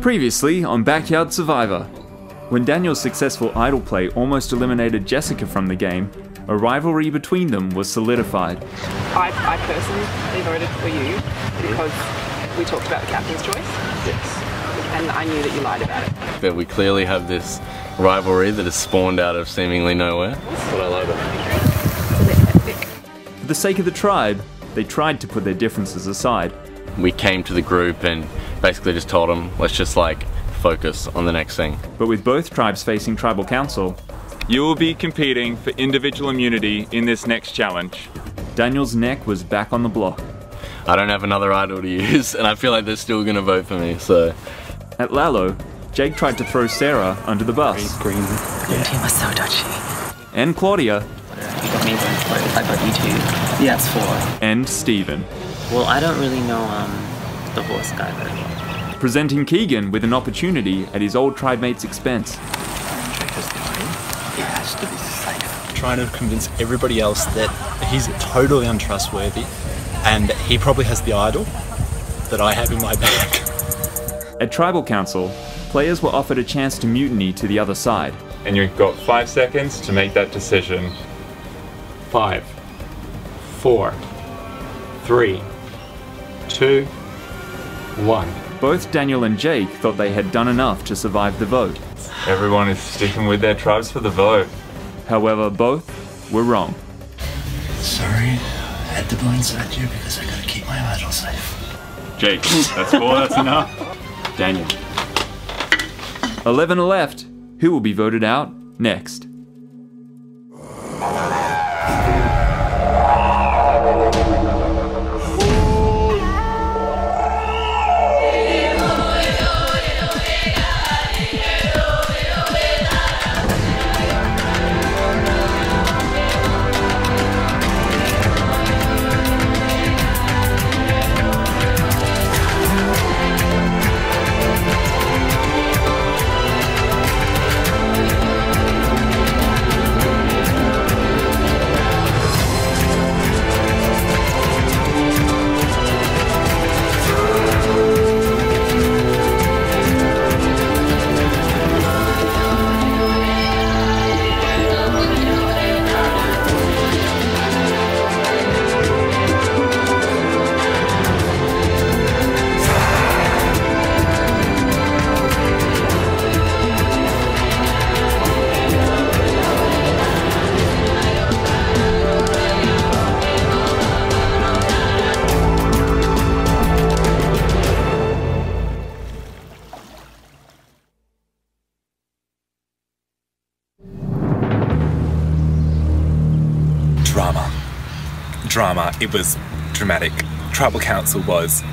Previously on Backyard Survivor. When Daniel's successful idol play almost eliminated Jessica from the game, a rivalry between them was solidified. I personally voted for you because we talked about the captain's choice. Yes. And I knew that you lied about it. But we clearly have this rivalry that has spawned out of seemingly nowhere. That's what I love about it. It's a bit hectic. For the sake of the tribe, they tried to put their differences aside. We came to the group and basically just told them, let's just like focus on the next thing. But with both tribes facing tribal council, you will be competing for individual immunity in this next challenge. Daniel's neck was back on the block. I don't have another idol to use and I feel like they're still gonna vote for me, so. At Lalo, Jake tried to throw Sarah under the bus. Green team was so dodgy. And Claudia. You got me going for it. I got you two. Yeah, it's 4. And Steven. Well, I don't really know the horse guy very well. Presenting Keegan with an opportunity at his old tribe mate's expense. He has to be safe. Trying to convince everybody else that he's totally untrustworthy and he probably has the idol that I have in my bag. At Tribal Council, players were offered a chance to mutiny to the other side. And you've got 5 seconds to make that decision. 5, 4, 3, 2, 1. Both Daniel and Jake thought they had done enough to survive the vote. Everyone is sticking with their tribes for the vote. However, both were wrong. Sorry, I had to blindside you because I gotta keep my idol safe. Jake, that's 4, that's enough. Daniel. 11 are left. Who will be voted out next? Drama. It was dramatic. Tribal Council was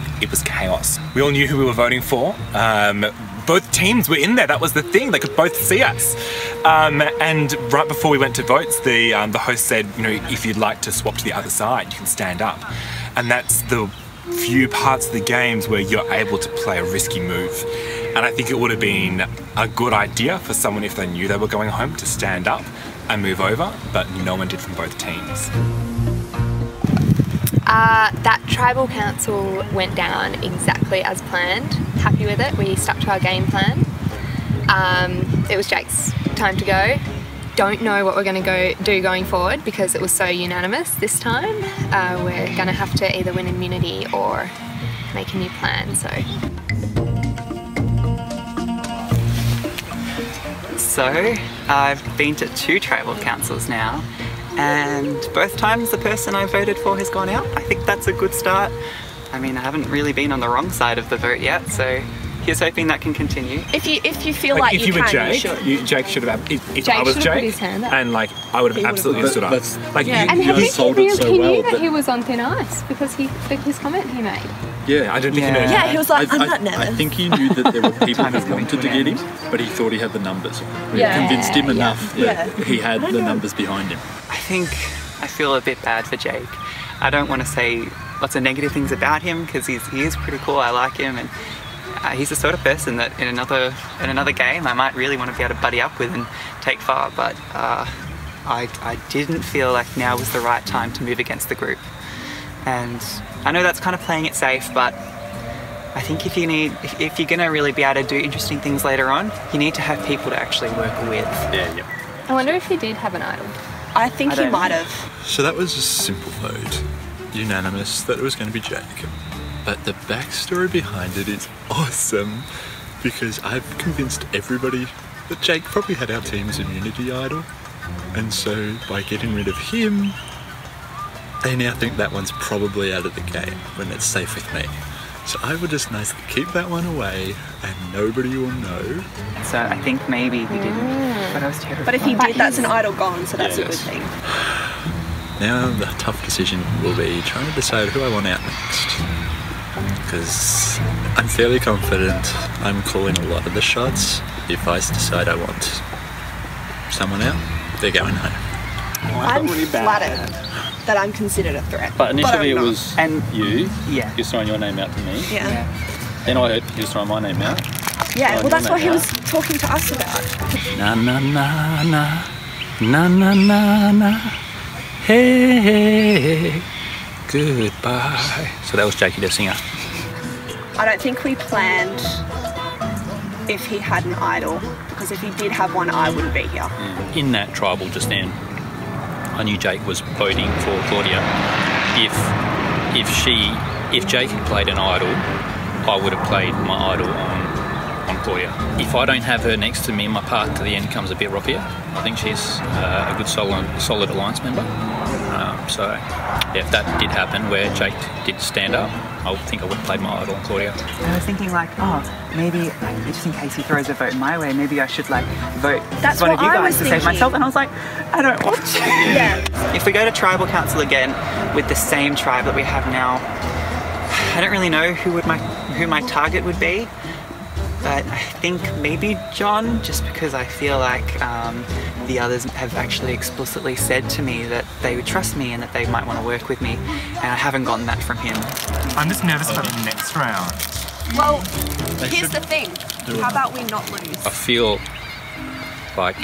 chaos. We all knew who we were voting for. Both teams were in there. That was the thing. They could both see us. And right before we went to votes, the host said, you know, if you'd like to swap to the other side, you can stand up. And that's the few parts of the games where you're able to play a risky move. And I think it would have been a good idea for someone, if they knew they were going home, to stand up and move over, but no one did from both teams. That tribal council went down exactly as planned. Happy with it. We stuck to our game plan. It was Jake's time to go. Don't know what we're going to do going forward because it was so unanimous this time. We're going to have to either win immunity or make a new plan. So I've been to 2 tribal councils now. And both times the person I voted for has gone out. I think that's a good start. I mean, I haven't really been on the wrong side of the vote yet, so here's hoping that can continue. If you feel like if you were Jake, Jake should have. If I was Jake, and like I would have absolutely stood up. Like yeah. And you sold it so well. He knew that he was on thin ice because his comment he made. Yeah, I didn't think he knew. Yeah, he was like, I'm not nervous. I think he knew that there were people who wanted to get him, but he thought he had the numbers. Yeah. Convinced him enough that he had the numbers behind him. I think I feel a bit bad for Jake. I don't want to say lots of negative things about him because he is pretty cool. I like him, and he's the sort of person that in another game I might really want to be able to buddy up with and take far. But I didn't feel like now was the right time to move against the group. And I know that's kind of playing it safe, but I think if you're going to really be able to do interesting things later on, you need to have people to actually work with. Yeah. I wonder if he did have an idol. I think he might have. So that was a simple vote. Unanimous that it was going to be Jake. But the backstory behind it is awesome because I've convinced everybody that Jake probably had our team's immunity idol. And so by getting rid of him, they now think that one's probably out of the game when it's safe with me. So I would just nicely keep that one away and nobody will know. So I think maybe he didn't, but I was terrified. But if he did, that's an idol gone, so that's a good thing. Now the tough decision will be trying to decide who I want out next. Because I'm fairly confident I'm calling a lot of the shots. If I decide I want someone out, they're going home. I'm flattered that I'm considered a threat. But initially it was you. Yeah. He was throwing your name out to me. Yeah. Then I heard he was throwing my name out. Yeah, well that's what he was talking to us about. Na na na na, na na na na, hey, goodbye. So that was Jakey the singer. I don't think we planned if he had an idol, because if he did have one, I wouldn't be here. In that tribal just then, I knew Jake was voting for Claudia. If Jake had played an idol, I would have played my idol on Claudia. If I don't have her next to me, my path to the end comes a bit rockier. I think she's a good solid alliance member. So yeah, if that did happen where Jake did stand up, I think I would have played my idol on Claudia. I was thinking like, oh, maybe just in case he throws a vote my way, maybe I should like vote That's one what of you I guys was to save thinking. myself. And I was like, I don't want to. Yeah. If we go to tribal council again with the same tribe that we have now, I don't really know who my target would be. But I think maybe John, just because I feel like the others have actually explicitly said to me that they would trust me and that they might want to work with me, and I haven't gotten that from him. I'm just nervous about the next round. Well, here's the thing. How about we not lose? I feel like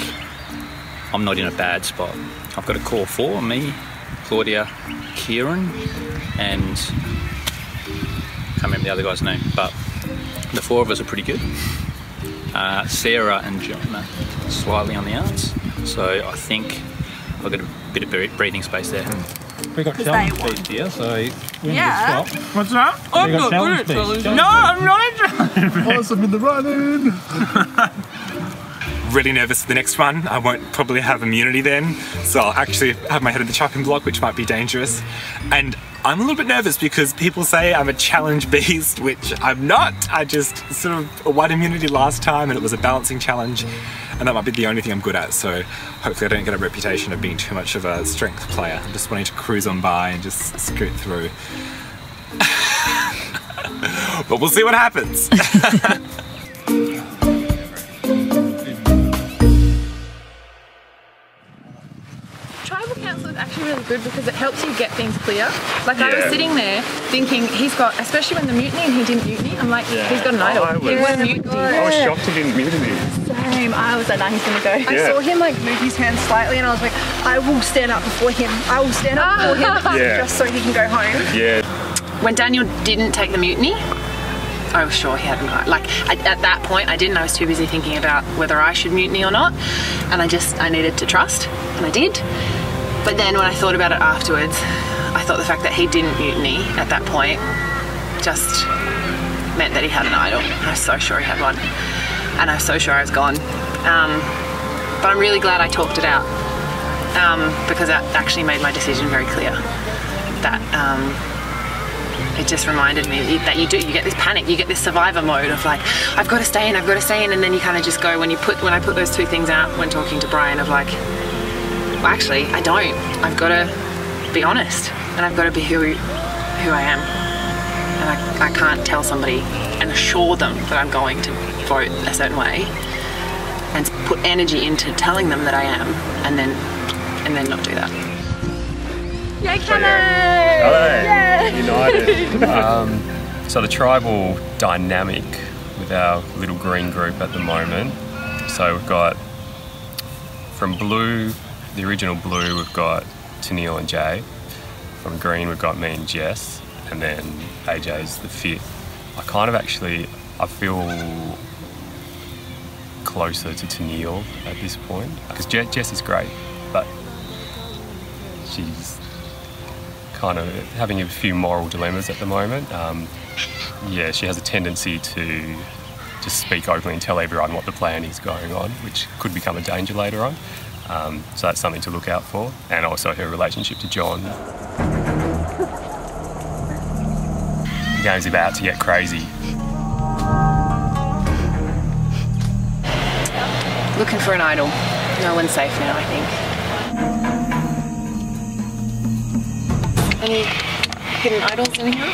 I'm not in a bad spot. I've got a core four, me, Claudia, Kieran, and I can't remember the other guy's name, but the four of us are pretty good. Sarah and John are slightly on the outs, so I think I've got a bit of breathing space there. We got challenge beat here, so we're yeah. What's that? I'm not good at challenge. No, I'm not interested. Awesome in the running. Really nervous for the next one. I won't probably have immunity then, so I'll actually have my head in the chopping block, which might be dangerous. And I'm a little bit nervous because people say I'm a challenge beast, which I'm not. I just sort of won immunity last time and it was a balancing challenge, and that might be the only thing I'm good at, so hopefully I don't get a reputation of being too much of a strength player. I'm just wanting to cruise on by and just scoot through. But we'll see what happens. Tribal council is actually really good because it helps you get things clear. Like I was sitting there thinking he's got, especially when the mutiny and he didn't mutiny, I'm like, he's got an idol. He won't mutiny. I was shocked he didn't mutiny. Same. I was like, nah, he's gonna go. Yeah. I saw him like move his hand slightly and I was like, I will stand up before him. I will stand up before him just so he can go home. Yeah. When Daniel didn't take the mutiny, I was sure he had an idol. Like at that point, I didn't. I was too busy thinking about whether I should mutiny or not, and I needed to trust, and I did. But then when I thought about it afterwards, I thought the fact that he didn't mutiny at that point just meant that he had an idol. I was so sure he had one, and I was so sure I was gone. But I'm really glad I talked it out because that actually made my decision very clear. That it just reminded me that you get this panic, you get this survivor mode of like, I've got to stay in, and then you kind of just go, when I put those two things out when talking to Brian of like, well actually I don't, I've got to be honest and I've got to be who I am, and I can't tell somebody and assure them that I'm going to vote a certain way and put energy into telling them that I am and then not do that. Yay, Camo! United. So the tribal dynamic with our little green group at the moment. So we've got from blue, the original blue, we've got Tennille and Jay. From green, we've got me and Jess, and then AJ's the fifth I feel closer to Tennille at this point, because Jess is great, but she's kind of having a few moral dilemmas at the moment. Yeah, she has a tendency to just speak openly and tell everyone what the plan is going on, which could become a danger later on. So that's something to look out for, and also her relationship to John. The game's about to get crazy. Looking for an idol. No one's safe now, I think. Any hidden idols in here?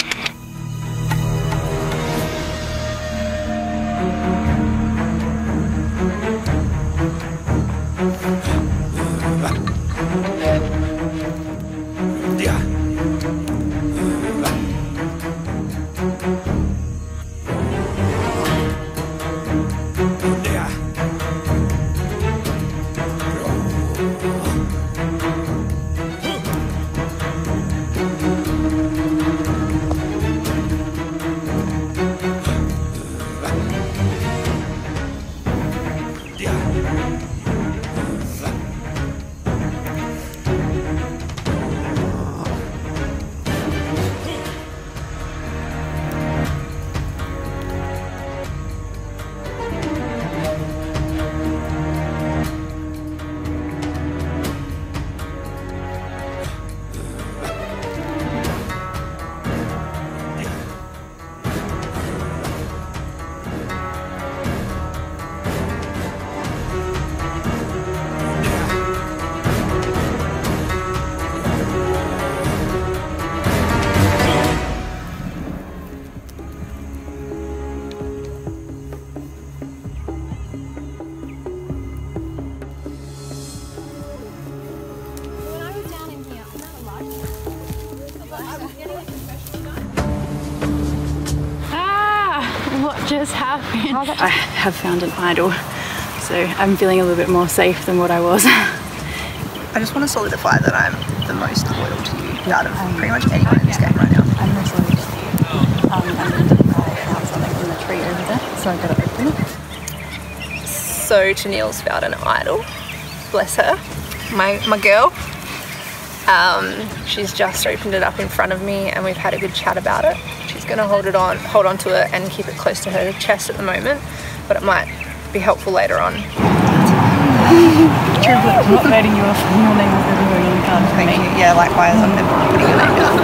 What just happened? I have found an idol, so I'm feeling a little bit more safe than what I was. I just want to solidify that I'm the most loyal to you out of pretty much anyone in this game right now. I'm most loyal to you. And I found something in the tree over there, so I gotta open it. So Tennille's found an idol. Bless her. My girl. She's just opened it up in front of me and we've had a good chat about it. She's going to hold on to it and keep it close to her chest at the moment, but it might be helpful later on. True, but I'm not writing you off. Your name is everywhere in the card. Thank you. Yeah, likewise. I'm never putting your name down.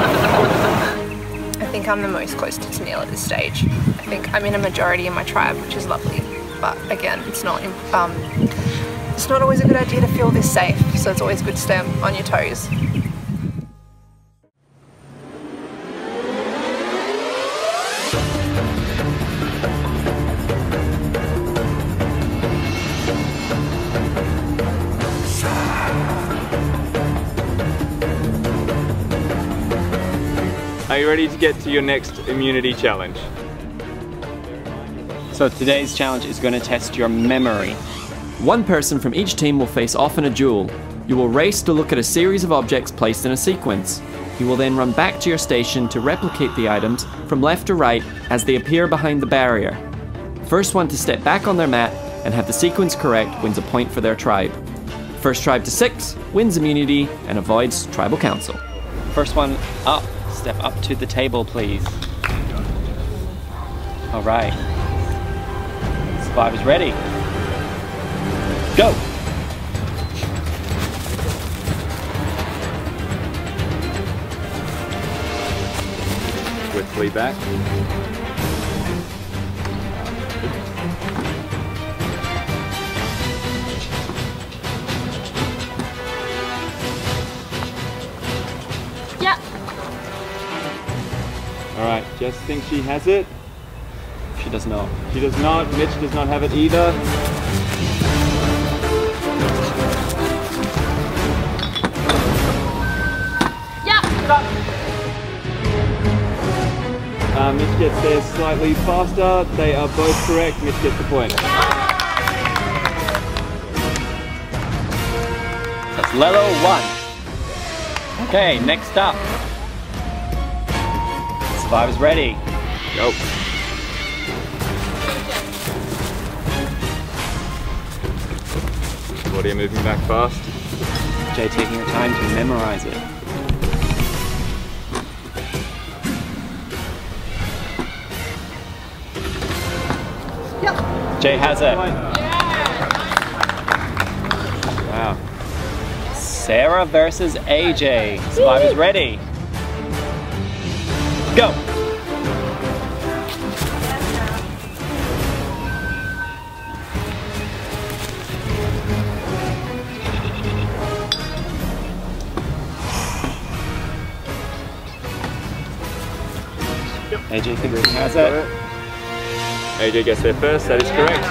I think I'm the most close to Tennille at this stage. I think I'm in a majority in my tribe, which is lovely, but again, it's not always a good idea to feel this safe, so it's always good to stay on your toes. Are you ready to get to your next immunity challenge? So today's challenge is going to test your memory. One person from each team will face off in a duel. You will race to look at a series of objects placed in a sequence. You will then run back to your station to replicate the items from left to right as they appear behind the barrier. First one to step back on their mat and have the sequence correct wins a point for their tribe. First tribe to 6 wins immunity and avoids tribal council. First one up. Step up to the table, please. All right. Survivors ready. Go! Swiftly back. Yeah. Alright, Jess thinks she has it. She does not. She does not. Mitch does not have it either. Mitch gets there slightly faster. They are both correct. Mitch gets the point. That's Lelo 1. Okay, next up. Survivors ready. Go. Claudia moving back fast. Jay taking her time to memorize it. Jay has it. Wow. Sarah versus AJ. Survivors ready. Go. AJ has it. AJ gets there first, that is correct.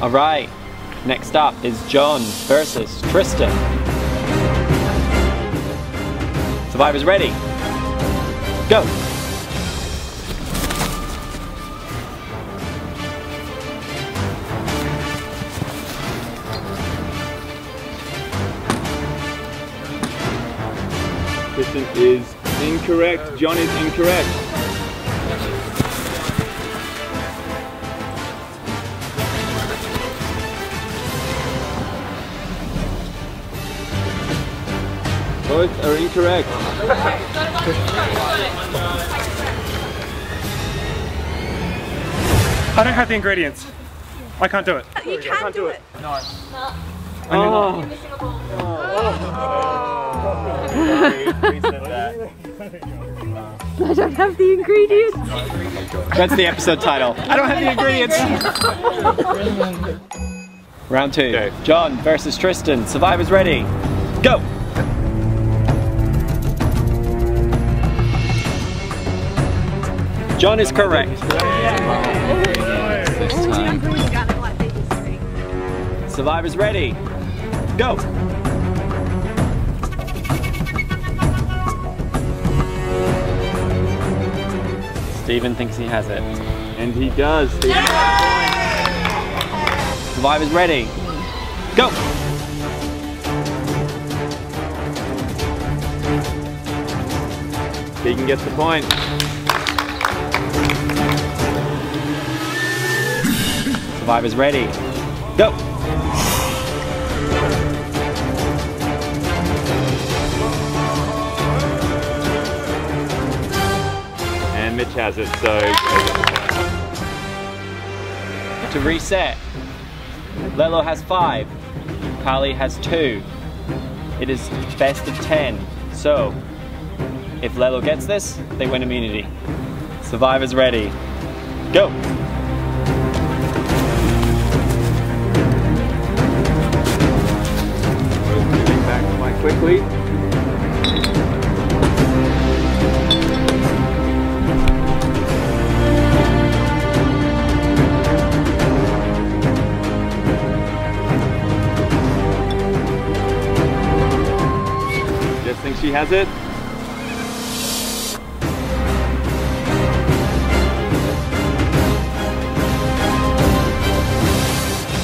Alright, next up is John versus Tristan. Survivors ready. Go! Tristan is incorrect, John is incorrect. Both are incorrect. I don't have the ingredients. I can't do it. You can do it. No. Oh. I don't have the ingredients. That's the episode title. I don't have the ingredients. Round 2. Okay. John versus Tristan. Survivors ready. Go! John is correct. Survivors ready. Go! Stephen thinks he has it. And he does. Survivors ready. Go! Keegan gets the point. Survivors ready. Go! And Mitch has it, so... To reset, Lelo has 5, Carly has 2. It is best of 10, so if Lelo gets this, they win immunity. Survivors ready. Go! Moving back quite quickly. Just think she has it.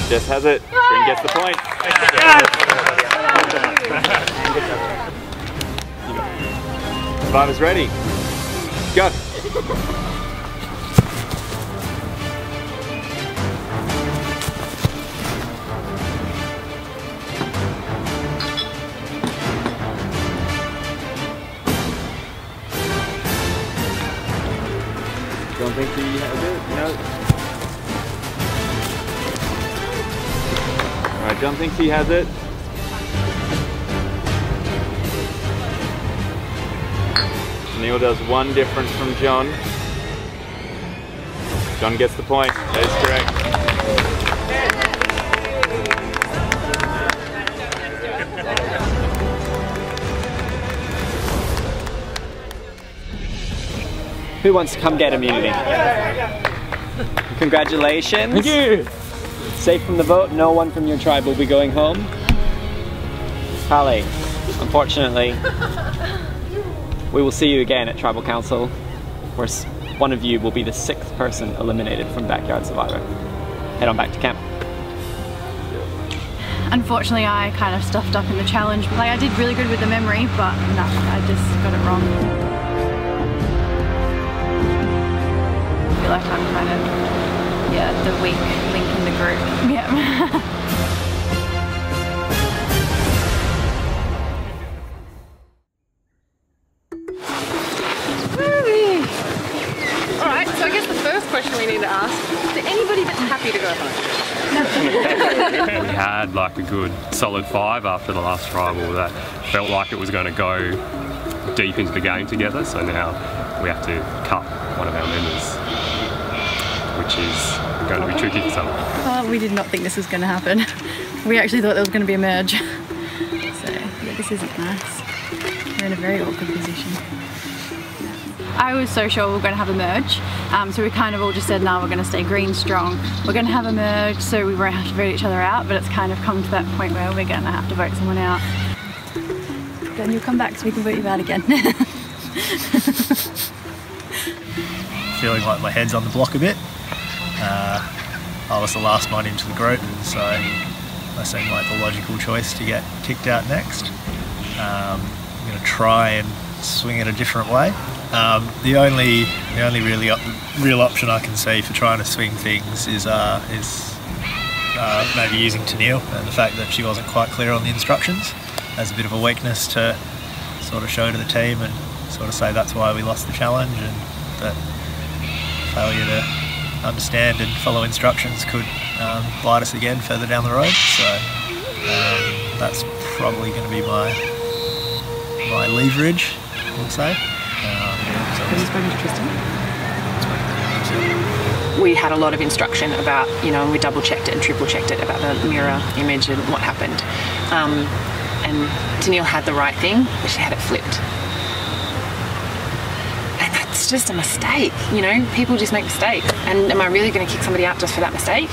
Jess has it. Green gets the point. Survivors ready. Go. Don't think he has it. No. Alright, John thinks he has it. Neil does one difference from John. John gets the point. That is correct. Who wants to come get immunity? Congratulations. Thank you. Safe from the vote, no one from your tribe will be going home. Carly, unfortunately, we will see you again at Tribal Council, where one of you will be the 6th person eliminated from Backyard Survivor. Head on back to camp. Unfortunately, I kind of stuffed up in the challenge. Like, I did really good with the memory, but no, I just got it wrong. I feel like I'm kind of, yeah, the weak link in the group. Yeah. Alright, so I guess the first question we need to ask, is there anybody that's happy to go home? We had like a good solid 5 after the last tribal that felt like it was going to go deep into the game together, so now we have to cut one of our members, which is going to be tricky for someone. We did not think this was going to happen. We actually thought there was going to be a merge. So yeah, this isn't nice. We're in a very awkward position. I was so sure we were going to have a merge, so we kind of all just said, no, we're going to stay green strong. We're going to have a merge, so we won't have to vote each other out, but it's kind of come to that point where we're going to have to vote someone out. Then you'll come back so we can vote you out again. Feeling like my head's on the block a bit. I was the last one into the group, so I seemed like the logical choice to get kicked out next. I'm going to try and swing it a different way. The only real option I can see for trying to swing things is maybe using Tennille, and the fact that she wasn't quite clear on the instructions as a bit of a weakness to sort of show to the team and sort of say that's why we lost the challenge, and that failure to understand and follow instructions could bite us again further down the road. So that's probably going to be my leverage, I would say. Have you spoken to Tristan? We had a lot of instruction about, you know, and we double checked it and triple checked it about the mirror image and what happened. And Tennille had the right thing, but she had it flipped. And that's just a mistake, you know, people just make mistakes. And am I really going to kick somebody out just for that mistake?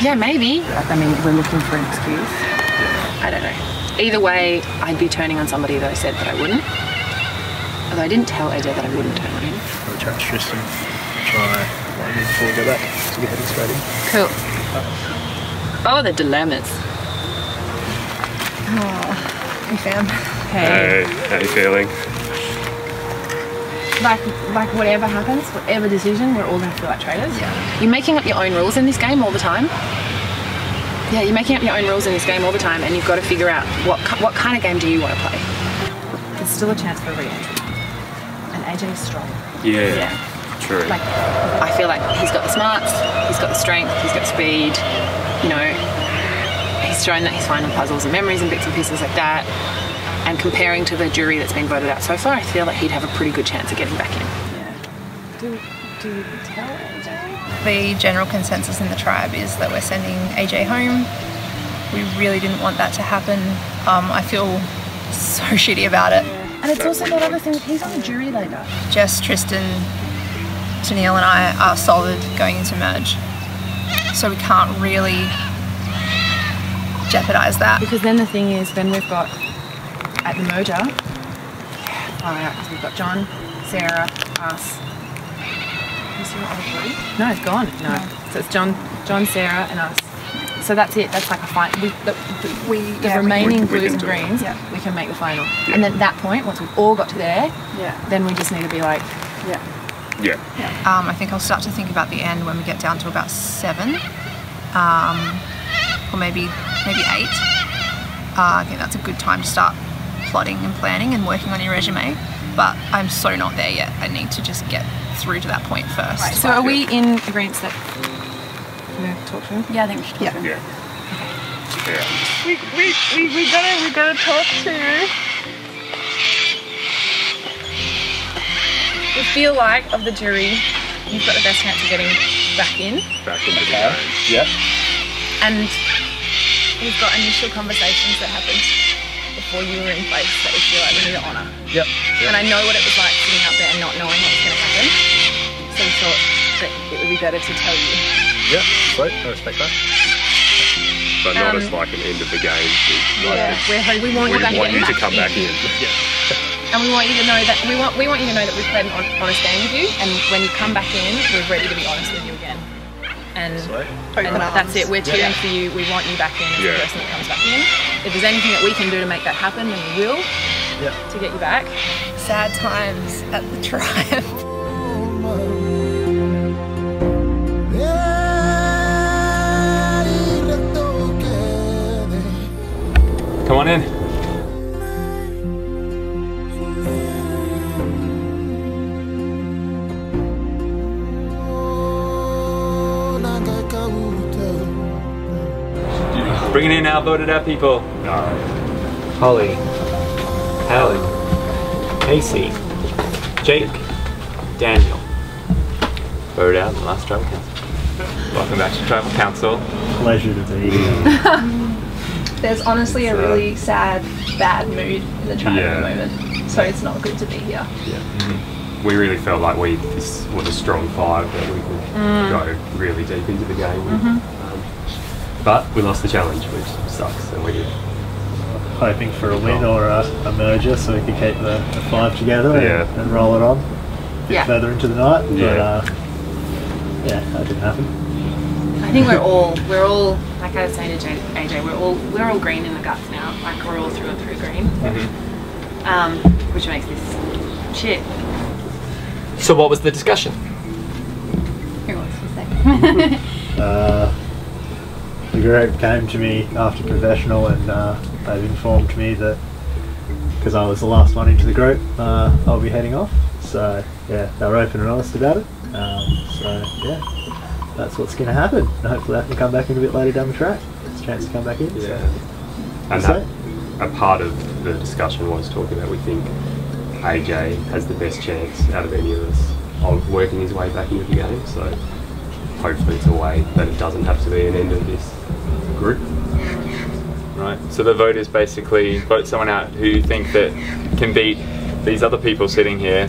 Yeah, maybe. I mean, we're looking for an excuse. I don't know. Either way, I'd be turning on somebody that I said that I wouldn't. Although I didn't tell AJ that I wouldn't turn on him. I'll chat to Tristan, try one before we go back, so we're heading straight in. Cool. Oh, the dilemmas. Oh, hey fam. Hey, how you feeling? Like whatever happens, whatever decision, we're all going to feel like traitors. Yeah. You're making up your own rules in this game all the time. Yeah, you're making up your own rules in this game all the time, and you've got to figure out what kind of game do you want to play. There's still a chance for a re-entry. And AJ is strong. Yeah, true. Like, I feel like he's got the smarts, he's got the strength, he's got speed, you know, he's shown that he's fine on puzzles and memories and bits and pieces like that. And comparing to the jury that's been voted out so far, I feel like he'd have a pretty good chance of getting back in. Do you tell AJ? The general consensus in the tribe is that we're sending AJ home. We really didn't want that to happen. I feel so shitty about it. And it's also that other thing that he's on the jury later. Jess, Tristan, Tennille and I are solid going into merge. So we can't really jeopardise that. Because then the thing is, then we've got, at the merger, because we've got John, Sarah, us. Is your other three? No, it's gone. No. So it's John, Sarah and us. So that's it. That's like a final. The remaining blues and greens, we can make the final. Yeah. And then at that point, once we've all got to there, then we just need to be like, I think I'll start to think about the end when we get down to about 7, or maybe 8. I think that's a good time to start plotting and planning and working on your resume. But I'm so not there yet. I need to just get through to that point first. Right, so are we in agreement that? Talk to him? Yeah, I think we should talk to him. We gotta talk to you. We feel like, of the jury, you've got the best chance of getting back in. Back into the game. Yeah. And we've got initial conversations that happened before you were in place that we feel like we need to honour. Yep. And I know what it was like sitting up there and not knowing what was going to happen. So we thought that it would be better to tell you. Yeah, sweet, I respect that. But not as like an end of the game. Like we want you back to come back in. And we want you to know that we want you to know that we've played an honest game with you, and when you come back in, we're ready to be honest with you again. And that's it. We're cheering for you. We want you back in as the person that comes back in. If there's anything that we can do to make that happen, then we will. To get you back. Sad times at the tribe. Yeah. Come on in. Bringing in our voted out people. Holly, Hallie, Casey, Jake, Daniel. Voted out in the last Tribal Council. Welcome back to Tribal Council. Pleasure to be here. There's honestly a really sad, bad mood in the tribe at the Yeah. moment, so it's not good to be here. We really felt like this was a strong five that we could go really deep into the game with. But we lost the challenge, which sucks, and we did. Hoping for a win or a merger so we could keep the five together and roll it on a bit further into the night. But yeah, that didn't happen. I think we're all like I was saying to AJ, we're all green in the guts now. Like we're all through and through green, which makes this shit. So what was the discussion? Who wants to say? The group came to me after professional and they've informed me that because I was the last one into the group, I'll be heading off. So yeah, they were open and honest about it. So yeah, that's what's going to happen. And hopefully I can come back in a bit later down the track. There's a chance to come back in. Yeah. So. And a part of the discussion was talking about we think AJ has the best chance out of any of us of working his way back into the game. So hopefully it's a way that it doesn't have to be an end of this group. Right, so the vote is basically vote someone out who you think that can beat these other people sitting here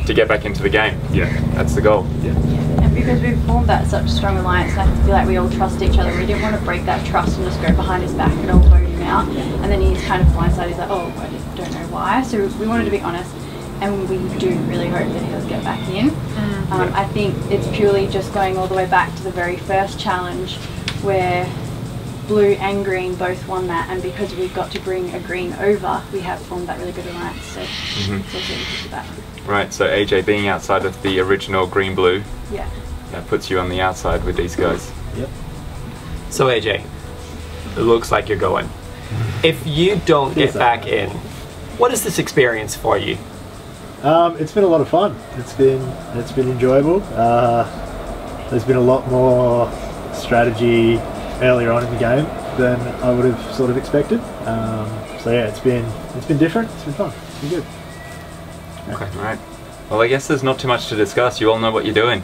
to get back into the game. Yeah. That's the goal. Yeah. And because we've formed that such a strong alliance, and I feel like we all trust each other, we didn't want to break that trust and just go behind his back and all vote him out. And then he's kind of blindsided, he's like, oh, I just don't know why. So we wanted to be honest, and we do really hope that he does get back in. I think it's purely just going all the way back to the very first challenge where blue and green both won that, and because we got to bring a green over, we have formed that really good alliance. So it's also because of that. Right, so AJ being outside of the original green-blue, Yeah. that puts you on the outside with these guys. Yep. So AJ, it looks like you're going. If you don't get back in, what is this experience for you? It's been a lot of fun. It's been enjoyable. There's been a lot more strategy earlier on in the game than I would have sort of expected. So yeah, it's been different. It's been fun. It's been good. Okay, right. Well, I guess there's not too much to discuss. You all know what you're doing.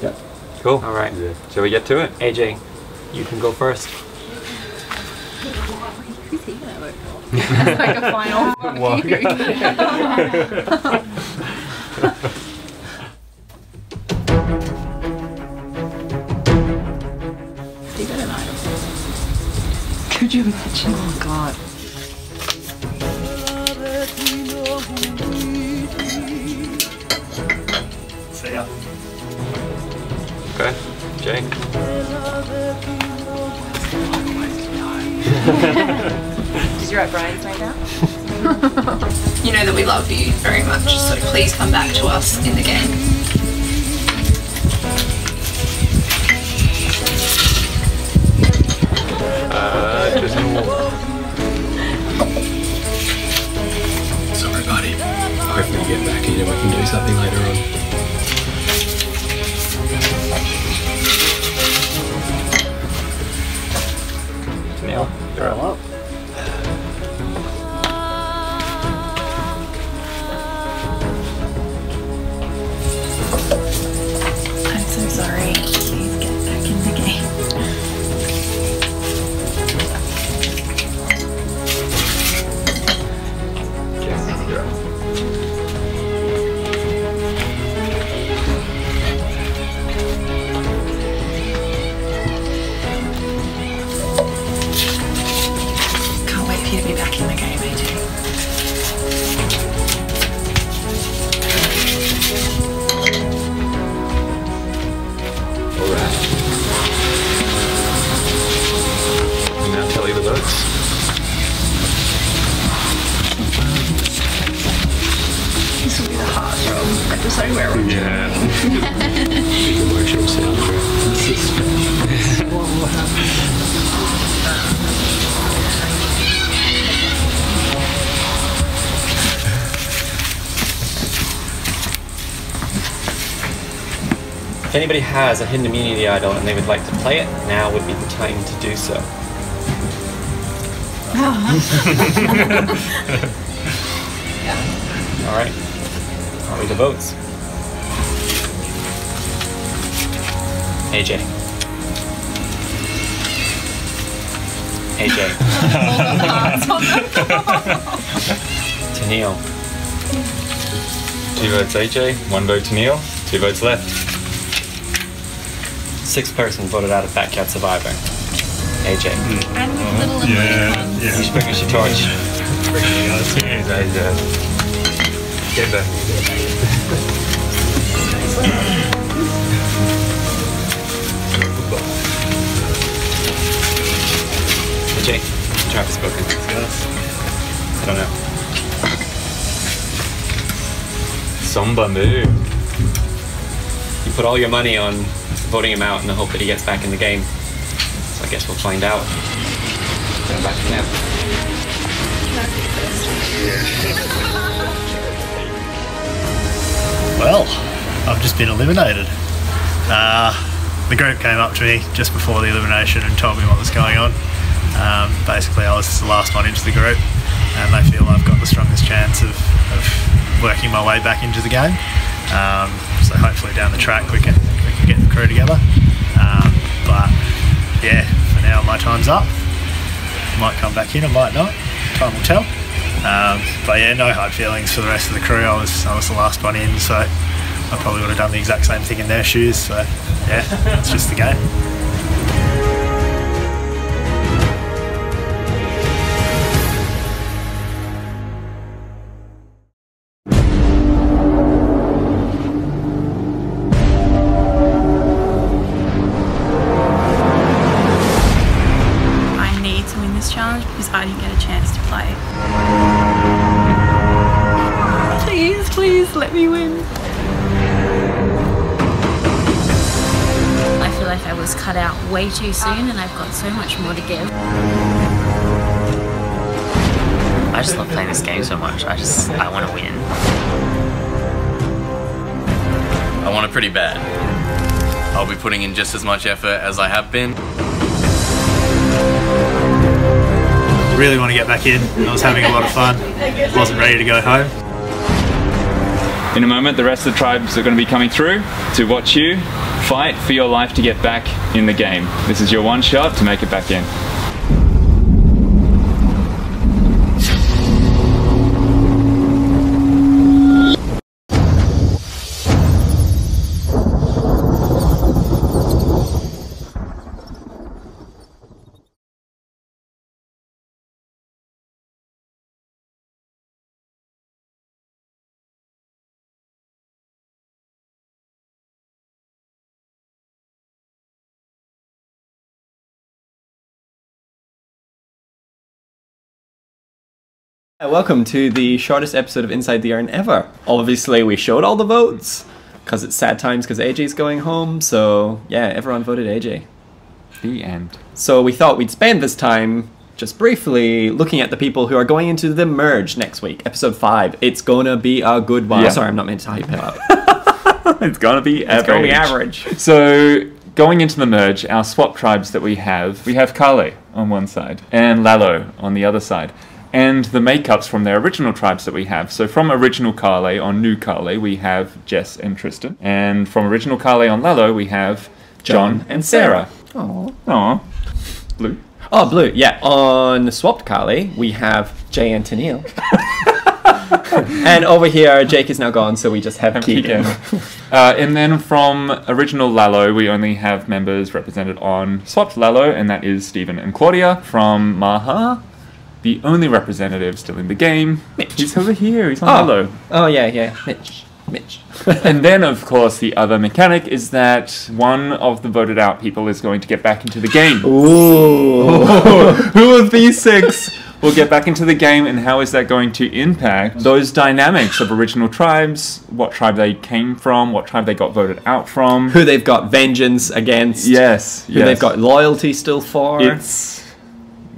Yep. Cool. All right. Shall we get to it? AJ, you can go first. Who's he gonna vote for? That's like a final. Do you get an idol? Could you imagine? Oh god. See ya. Okay, Jake. Did you write Brian's name down? You know that we love you very much, so please come back to us in the game. Sorry, buddy. Hopefully you get back in and we can do something later on. Neil, you're up. I'm so sorry. Please get back in the game. Yes, you're up. Can't wait for you to be back in the game, AJ. Alright. Now tell you the votes. This will be the hard roll episode where we're Emotional soundtrack. What will happen? anybody has a hidden immunity idol and they would like to play it, now would be the time to do so. Alright, are we the votes? AJ. Tennille. 2 votes AJ, 1 vote Tennille, 2 votes left. 6th person voted out of Backyard Survivor. AJ. Yeah. You should bring us your torch. Get that. AJ, Travis spoken. I don't know. Somber move. You put all your money on voting him out in the hope that he gets back in the game. So I guess we'll find out. Go back to now. Well, I've just been eliminated. The group came up to me just before the elimination and told me what was going on. Basically, I was the last one into the group, and they feel I've got the strongest chance of working my way back into the game. So hopefully down the track we can get the crew together. But yeah, for now my time's up. Might come back in, I might not. Time will tell. But yeah, no hard feelings for the rest of the crew. I was the last one in, so I probably would have done the exact same thing in their shoes. So yeah, it's just the game. Because I didn't get a chance to play. Please, please let me win. I feel like I was cut out way too soon and I've got so much more to give. I just love playing this game so much. I want to win. I want it pretty bad. I'll be putting in just as much effort as I have been. Really want to get back in. I was having a lot of fun. Wasn't ready to go home. In a moment, the rest of the tribes are going to be coming through to watch you fight for your life to get back in the game. This is your one shot to make it back in. Welcome to the shortest episode of Inside the Urn ever. Obviously we showed all the votes because it's sad times because AJ's going home, so yeah, everyone voted AJ. The end. So we thought we'd spend this time just briefly looking at the people who are going into the merge next week, episode 5. It's gonna be a good one. Yeah. Sorry, I'm not meant to hype it up. It's gonna be average. It's gonna be average. So going into the merge, our swap tribes that we have Kale on one side and Lalo on the other side. And the makeups from their original tribes that we have. So from original Kale on new Kale, we have Jess and Tristan. And from original Kale on Lalo, we have John and Sarah. Aww. Aww. Blue. Oh, Blue, yeah. On swapped Kale, we have Jay and Tennille. And over here, Jake is now gone, so we just have Keegan. And then from original Lalo, we only have members represented on swapped Lalo, and that is Stephen and Claudia. From Maha, the only representative still in the game, Mitch. He's over here, he's on Lalo. Oh, yeah, Mitch. And then, of course, the other mechanic is that one of the voted out people is going to get back into the game. Ooh. Who of these 6 will get back into the game, and how is that going to impact those dynamics of original tribes, what tribe they came from, what tribe they got voted out from, Who they've got vengeance against. Yes. Who they've got loyalty still for. It's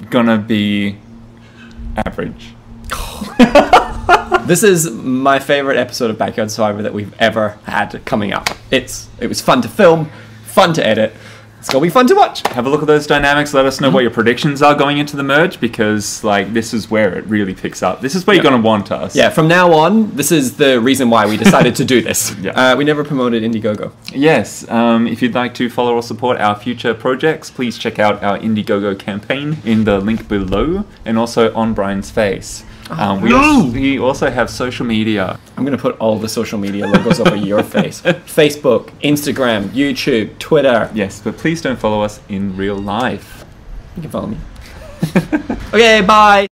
gonna be average. This is my favourite episode of Backyard Survivor that we've ever had coming up. It was fun to film, fun to edit. It's gonna be fun to watch. Have a look at those dynamics. Let us know what your predictions are going into the merge, because like this is where it really picks up. This is where you're gonna want us. Yeah, from now on, this is the reason why we decided to do this. We never promoted Indiegogo. Yes, if you'd like to follow or support our future projects, please check out our Indiegogo campaign in the link below, and also on Brian's face. We also have social media. I'm going to put all the social media logos over your face. Facebook, Instagram, YouTube, Twitter. Yes, but please don't follow us in real life. You can follow me. Okay, bye.